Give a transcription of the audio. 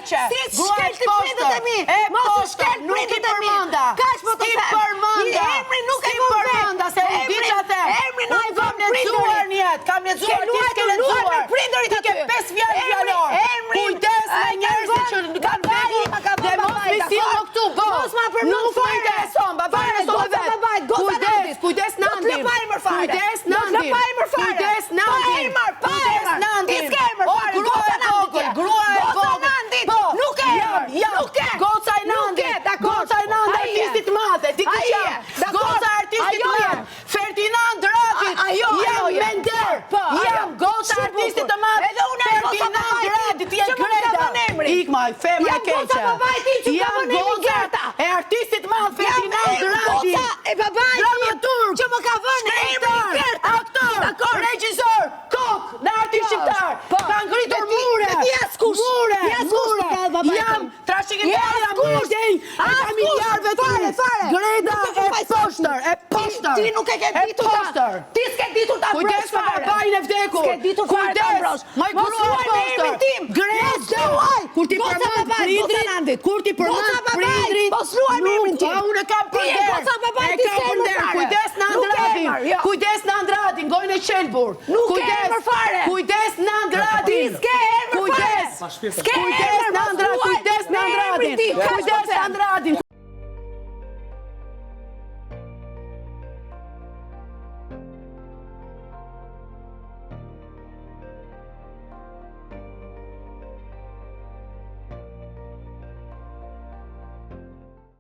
keqe. Si shkel ti prindet e mi. Mos shkel prindet e mi. Kaç po të them. Emri nuk e vëm vetë. Se u di që the. Emri nuk e vëm lezuar një jetë. Kam lezuar ti s'ke lezuar. Prinderit aty. Ke 5 fjalë fjalor. Kujdes me njerëzit që kanë vdekur dhe mos mi sillni këtu. Mos ma përmend. Nuk më intereson, babai e sonë vetë. Kujdes Nandin. Kujdes Nandin. Kujdes Nandin. Kujdes Nandin. O grua e vogël, grua e vogël. Po, nuk e nuk e. Goca i Nandit. Goca i Nandit artistit madh, di ku jam. Goca artistit madh. Ferdinand Radit. Jam mender. Jam goca artistit të madh. Edhe unë e Ferdinand Radit, ti je Greta. Ikma, femra e keqe. Jam goca e artistit madh Ferdinand Radit. E babai dramaturg që më ka vënë emrin Greta. Aktor, regjisor, kok, në artist shqiptar. Ka ngritur mure. Jam trashëgimtarja mundej e familjarëve të mi. Greta e poshtër. Ti nuk e ke ditur ta. Ti s'ke ditur ta brosh. Kujdes me babain e vdekur. S'ke ditur fare ta brosh. Mos luaj me emrin tim. Greta, kur ti përmend prindrit, mos luaj me emrin tim. Unë kam përnder. Kujdes në Andradin. Kujdes në Andradin, gojnë e qelbur. Nuk e emër fare. Kujdes në Andradin. S'ke emër fare. Kujdes në Andradin. Kujdes në Andradin.